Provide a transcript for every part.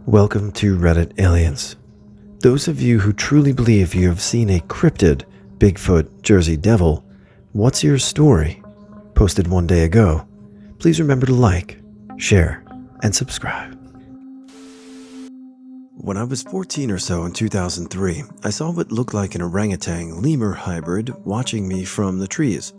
Welcome to Reddit Aliens. Those of you who truly believe you have seen a cryptid, Bigfoot, Jersey Devil, what's your story? Posted one day ago. Please remember to like, share, and subscribe. When I was 14 or so in 2003, I saw what looked like an orangutan-lemur hybrid watching me from the trees.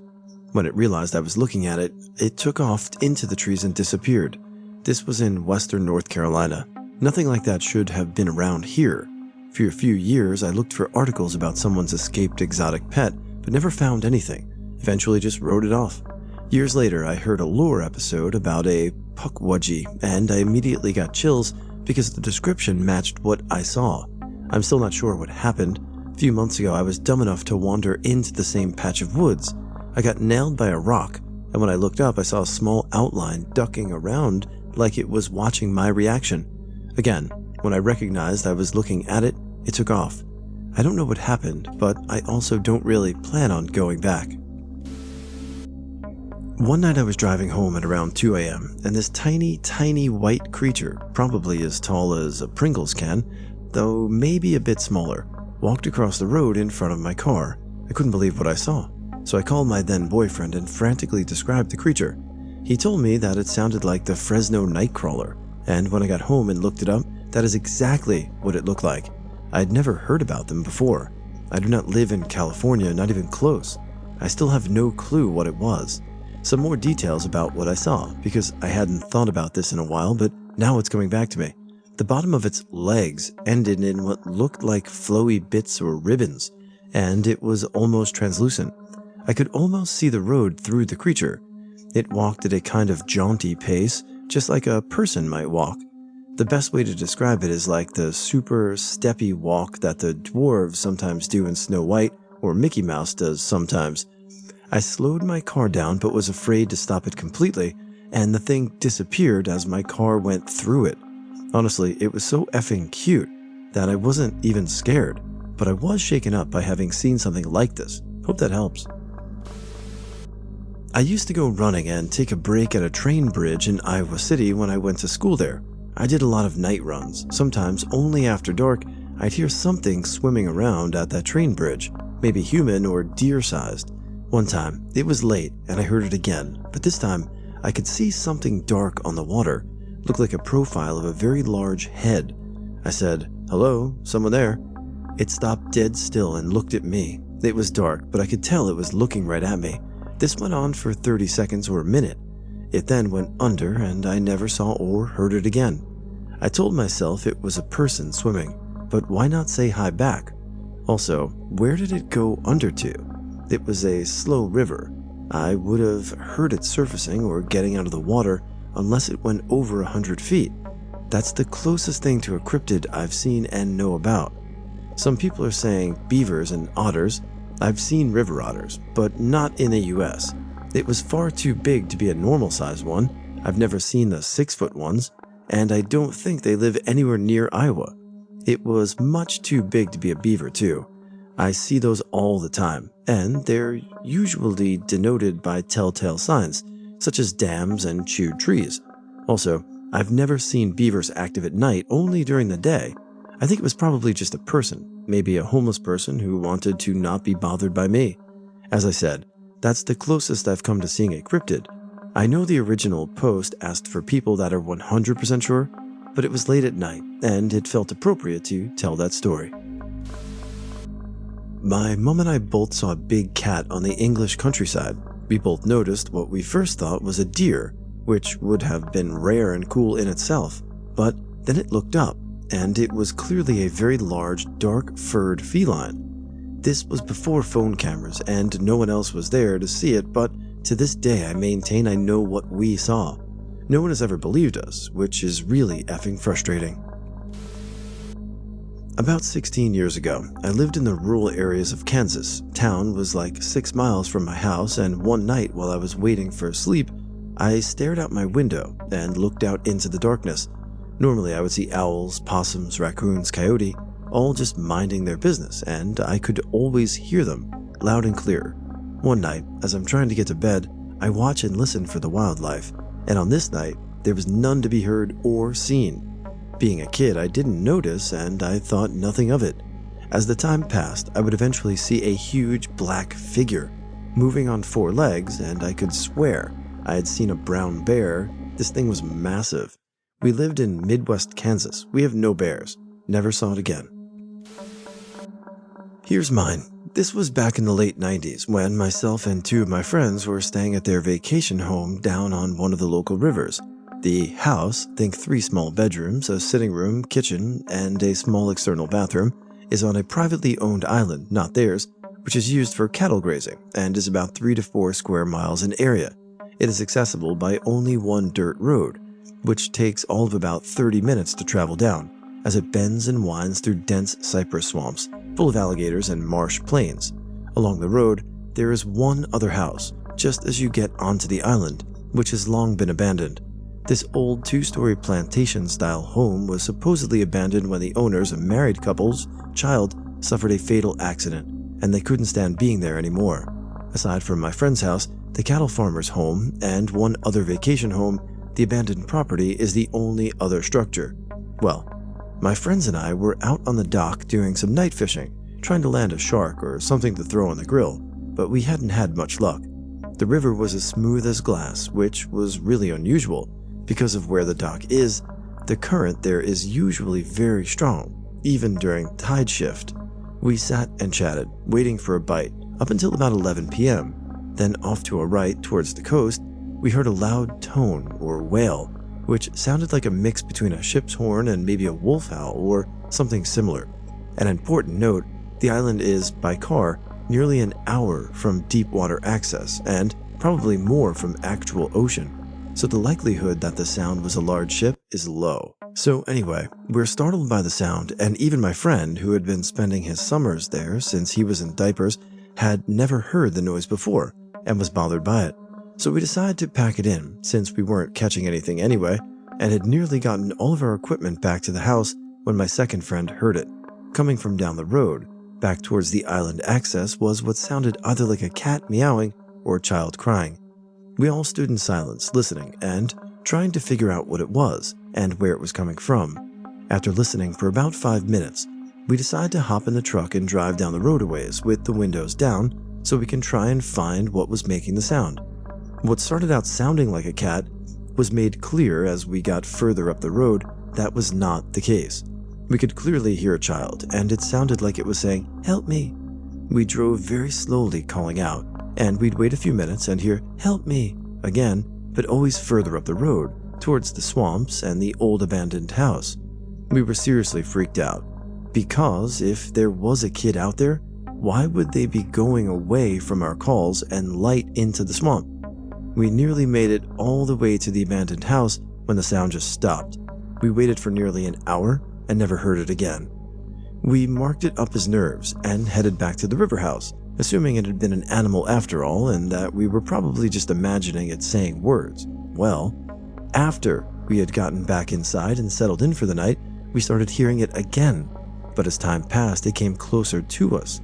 When it realized I was looking at it, it took off into the trees and disappeared. This was in western North Carolina. Nothing like that should have been around here. For a few years, I looked for articles about someone's escaped exotic pet, but never found anything. Eventually just wrote it off. Years later, I heard a lore episode about a pukwudgie, and I immediately got chills because the description matched what I saw. I'm still not sure what happened. A few months ago, I was dumb enough to wander into the same patch of woods. I got nailed by a rock, and when I looked up, I saw a small outline ducking around like it was watching my reaction. Again, when I recognized I was looking at it, it took off. I don't know what happened, but I also don't really plan on going back. One night I was driving home at around 2 a.m., and this tiny white creature, probably as tall as a Pringles can, though maybe a bit smaller, walked across the road in front of my car. I couldn't believe what I saw, so I called my then boyfriend and frantically described the creature. He told me that it sounded like the Fresno Nightcrawler, and when I got home and looked it up, that is exactly what it looked like. I had never heard about them before. I do not live in California, not even close. I still have no clue what it was. Some more details about what I saw, because I hadn't thought about this in a while, but now it's coming back to me. The bottom of its legs ended in what looked like flowy bits or ribbons, and it was almost translucent. I could almost see the road through the creature. It walked at a kind of jaunty pace, just like a person might walk. The best way to describe it is like the super steppy walk that the dwarves sometimes do in Snow White, or Mickey Mouse does sometimes. I slowed my car down but was afraid to stop it completely, and the thing disappeared as my car went through it. Honestly, it was so effing cute that I wasn't even scared, but I was shaken up by having seen something like this. Hope that helps. I used to go running and take a break at a train bridge in Iowa City when I went to school there. I did a lot of night runs. Sometimes, only after dark, I'd hear something swimming around at that train bridge, maybe human or deer-sized. One time, it was late and I heard it again, but this time I could see something dark on the water. Looked like a profile of a very large head. I said, "Hello, someone there?" It stopped dead still and looked at me. It was dark, but I could tell it was looking right at me. This went on for 30 seconds or a minute. It then went under and I never saw or heard it again. I told myself it was a person swimming, but why not say hi back? Also, where did it go under to? It was a slow river. I would have heard it surfacing or getting out of the water unless it went over 100 feet. That's the closest thing to a cryptid I've seen and know about. Some people are saying beavers and otters. I've seen river otters, but not in the US. It was far too big to be a normal-sized one. I've never seen the 6-foot ones, and I don't think they live anywhere near Iowa. It was much too big to be a beaver, too. I see those all the time, and they're usually denoted by telltale signs, such as dams and chewed trees. Also, I've never seen beavers active at night, only during the day. I think it was probably just a person, maybe a homeless person who wanted to not be bothered by me. As I said, that's the closest I've come to seeing a cryptid. I know the original post asked for people that are 100% sure, but it was late at night, and it felt appropriate to tell that story. My mom and I both saw a big cat on the English countryside. We both noticed what we first thought was a deer, which would have been rare and cool in itself, but then it looked up, and it was clearly a very large, dark-furred feline. This was before phone cameras, and no one else was there to see it, but to this day I maintain I know what we saw. No one has ever believed us, which is really effing frustrating. About 16 years ago, I lived in the rural areas of Kansas. Town was like 6 miles from my house, and one night while I was waiting for sleep, I stared out my window and looked out into the darkness. Normally I would see owls, possums, raccoons, coyote, all just minding their business, and I could always hear them, loud and clear. One night, as I'm trying to get to bed, I watch and listen for the wildlife, and on this night, there was none to be heard or seen. Being a kid, I didn't notice and I thought nothing of it. As the time passed, I would eventually see a huge black figure moving on 4 legs, and I could swear I had seen a brown bear. This thing was massive. We lived in Midwest Kansas. We have no bears. Never saw it again. Here's mine. This was back in the late 90s when myself and 2 of my friends were staying at their vacation home down on one of the local rivers. The house, think 3 small bedrooms, a sitting room, kitchen, and a small external bathroom, is on a privately owned island, not theirs, which is used for cattle grazing and is about 3 to 4 square miles in area. It is accessible by only one dirt road, which takes all of about 30 minutes to travel down, as it bends and winds through dense cypress swamps, full of alligators and marsh plains. Along the road, there is one other house, just as you get onto the island, which has long been abandoned. This old 2-story plantation-style home was supposedly abandoned when the owners, a married couple's child, suffered a fatal accident, and they couldn't stand being there anymore. Aside from my friend's house, the cattle farmer's home, and one other vacation home, the abandoned property is the only other structure. Well, my friends and I were out on the dock doing some night fishing, trying to land a shark or something to throw on the grill, but we hadn't had much luck. The river was as smooth as glass, which was really unusual. Because of where the dock is, the current there is usually very strong, even during tide shift. We sat and chatted, waiting for a bite, up until about 11 p.m. Then off to our right, towards the coast, we heard a loud tone or wail, which sounded like a mix between a ship's horn and maybe a wolf howl or something similar. An important note, the island is, by car, nearly an hour from deep water access and probably more from actual ocean. So the likelihood that the sound was a large ship is low. So anyway, we're startled by the sound, and even my friend, who had been spending his summers there since he was in diapers, had never heard the noise before and was bothered by it. So we decided to pack it in, since we weren't catching anything anyway, and had nearly gotten all of our equipment back to the house when my second friend heard it. Coming from down the road, back towards the island access, was what sounded either like a cat meowing or a child crying. We all stood in silence, listening and trying to figure out what it was and where it was coming from. After listening for about 5 minutes, we decided to hop in the truck and drive down the road a ways with the windows down so we can try and find what was making the sound. What started out sounding like a cat was made clear as we got further up the road that was not the case. We could clearly hear a child, and it sounded like it was saying, "Help me." We drove very slowly, calling out, and we'd wait a few minutes and hear, "Help me," again, but always further up the road, towards the swamps and the old abandoned house. We were seriously freaked out, because if there was a kid out there, why would they be going away from our calls and light into the swamp? We nearly made it all the way to the abandoned house when the sound just stopped. We waited for nearly an hour and never heard it again. We marked it up as nerves and headed back to the river house, assuming it had been an animal after all and that we were probably just imagining it saying words. Well, after we had gotten back inside and settled in for the night, we started hearing it again, but as time passed, it came closer to us.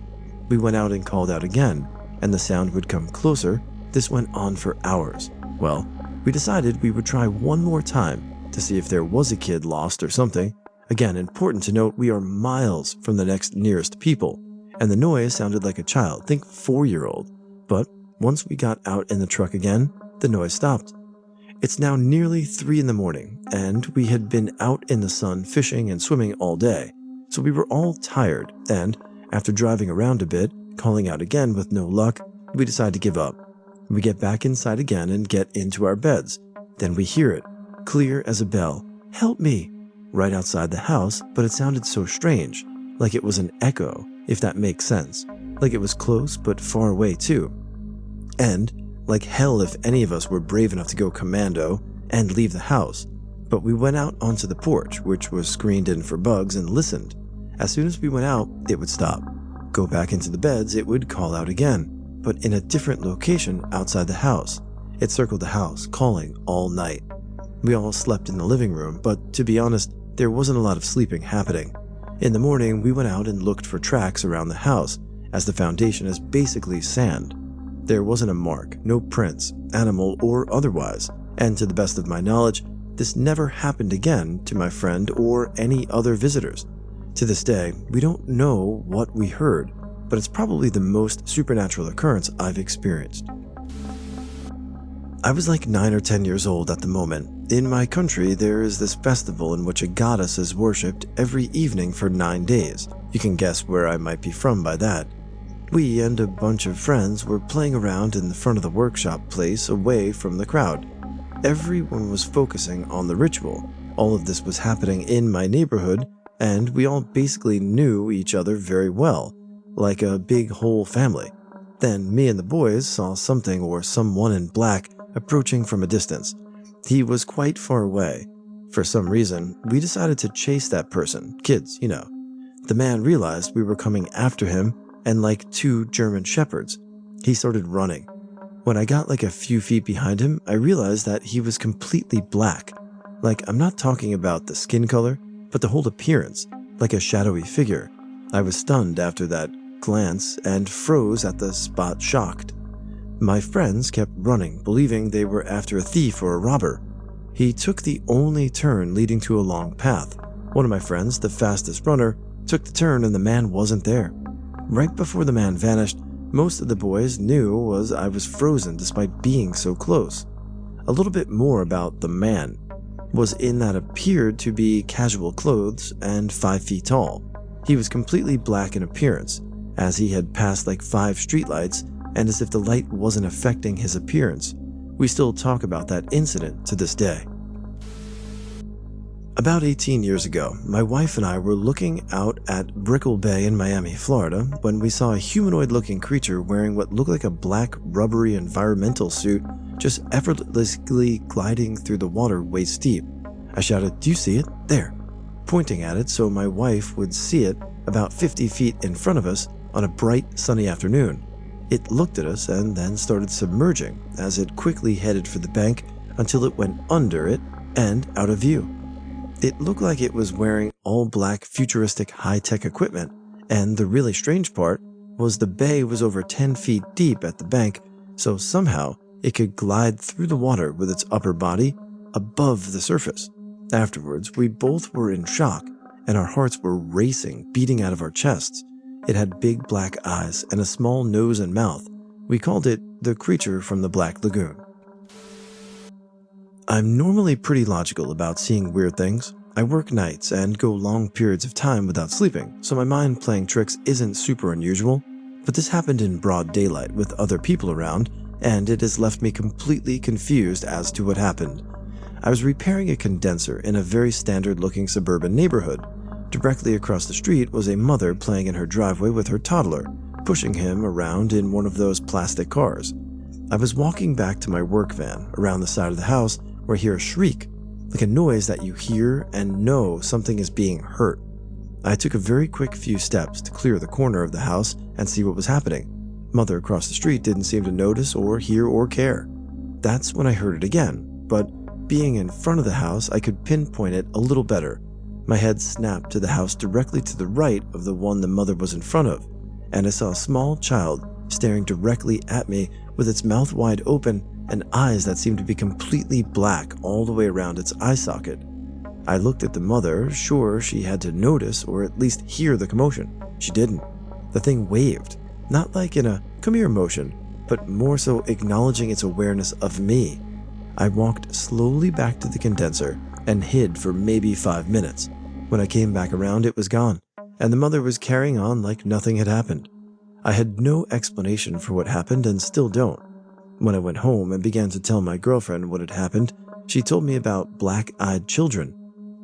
We went out and called out again, and the sound would come closer. This went on for hours. Well, we decided we would try one more time to see if there was a kid lost or something. Again, important to note, we are miles from the next nearest people, and the noise sounded like a child, think 4-year-old. But once we got out in the truck again, the noise stopped. It's now nearly 3 in the morning, and we had been out in the sun fishing and swimming all day, so we were all tired, and after driving around a bit, calling out again with no luck, we decide to give up. We get back inside again and get into our beds. Then we hear it, clear as a bell, "Help me," right outside the house, but it sounded so strange, like it was an echo, if that makes sense, like it was close but far away too. And like hell if any of us were brave enough to go commando and leave the house, but we went out onto the porch, which was screened in for bugs, and listened. As soon as we went out, it would stop. Go back into the beds, it would call out again, but in a different location outside the house. It circled the house, calling all night. We all slept in the living room, but to be honest, there wasn't a lot of sleeping happening. In the morning, we went out and looked for tracks around the house, as the foundation is basically sand. There wasn't a mark, no prints, animal or otherwise, and to the best of my knowledge, this never happened again to my friend or any other visitors. To this day, we don't know what we heard, but it's probably the most supernatural occurrence I've experienced. I was like 9 or 10 years old at the moment. In my country, there is this festival in which a goddess is worshipped every evening for 9 days. You can guess where I might be from by that. We and a bunch of friends were playing around in the front of the workshop place away from the crowd. Everyone was focusing on the ritual. All of this was happening in my neighborhood, and we all basically knew each other very well, like a big whole family. Then me and the boys saw something or someone in black approaching from a distance. He was quite far away. For some reason, we decided to chase that person. Kids, you know. The man realized we were coming after him, and like 2 German shepherds, he started running. When I got like a few feet behind him, I realized that he was completely black. Like, I'm not talking about the skin color, but the whole appearance, like a shadowy figure. I was stunned after that glance and froze at the spot, shocked. My friends kept running, believing they were after a thief or a robber. He took the only turn leading to a long path. One of my friends, the fastest runner, took the turn and the man wasn't there. Right before the man vanished, most of the boys knew I was frozen despite being so close. A little bit more about the man was in that appeared to be casual clothes and 5 feet tall. He was completely black in appearance, as he had passed like 5 streetlights, and as if the light wasn't affecting his appearance. We still talk about that incident to this day. About 18 years ago, my wife and I were looking out at Brickell Bay in Miami, Florida, when we saw a humanoid-looking creature wearing what looked like a black, rubbery environmental suit just effortlessly gliding through the water waist deep. I shouted, "Do you see it? There," pointing at it so my wife would see it about 50 feet in front of us on a bright, sunny afternoon. It looked at us and then started submerging as it quickly headed for the bank until it went under it and out of view. It looked like it was wearing all black futuristic high-tech equipment, and the really strange part was the bay was over 10 feet deep at the bank, so somehow it could glide through the water with its upper body above the surface. Afterwards, we both were in shock, and our hearts were racing, beating out of our chests. It had big black eyes and a small nose and mouth. We called it the creature from the Black Lagoon. I'm normally pretty logical about seeing weird things. I work nights and go long periods of time without sleeping, so my mind playing tricks isn't super unusual, but this happened in broad daylight with other people around, and it has left me completely confused as to what happened. I was repairing a condenser in a very standard-looking suburban neighborhood. Directly across the street was a mother playing in her driveway with her toddler, pushing him around in one of those plastic cars. I was walking back to my work van around the side of the house where I hear a shriek, like a noise that you hear and know something is being hurt. I took a very quick few steps to clear the corner of the house and see what was happening. Mother across the street didn't seem to notice or hear or care. That's when I heard it again, but being in front of the house, I could pinpoint it a little better. My head snapped to the house directly to the right of the one the mother was in front of, and I saw a small child staring directly at me with its mouth wide open and eyes that seemed to be completely black all the way around its eye socket. I looked at the mother, sure she had to notice or at least hear the commotion. She didn't. The thing waved, not like in a come here motion, but more so acknowledging its awareness of me. I walked slowly back to the condenser and hid for maybe 5 minutes. When I came back around, it was gone, and the mother was carrying on like nothing had happened. I had no explanation for what happened and still don't. When I went home and began to tell my girlfriend what had happened, she told me about black-eyed children.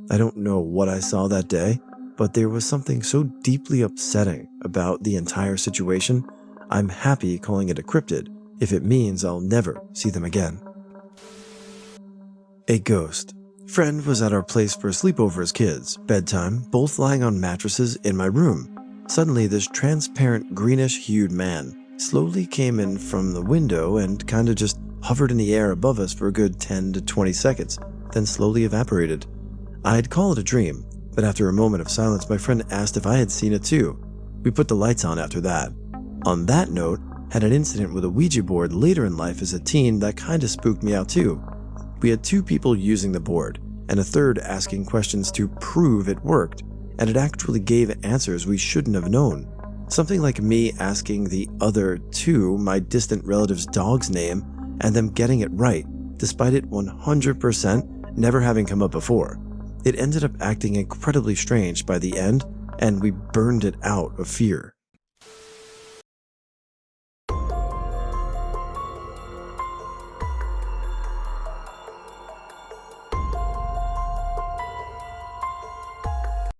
I don't know what I saw that day, but there was something so deeply upsetting about the entire situation, I'm happy calling it a cryptid if it means I'll never see them again. A ghost. Friend was at our place for a sleepover as kids, bedtime, both lying on mattresses in my room. Suddenly, this transparent greenish-hued man slowly came in from the window and kinda just hovered in the air above us for a good 10 to 20 seconds, then slowly evaporated. I'd call it a dream, but after a moment of silence, my friend asked if I had seen it too. We put the lights on after that. On that note, had an incident with a Ouija board later in life as a teen that kinda spooked me out too. We had 2 people using the board, and a third asking questions to prove it worked, and it actually gave answers we shouldn't have known. Something like me asking the other 2 my distant relative's dog's name and them getting it right, despite it 100% never having come up before. It ended up acting incredibly strange by the end, and we burned it out of fear.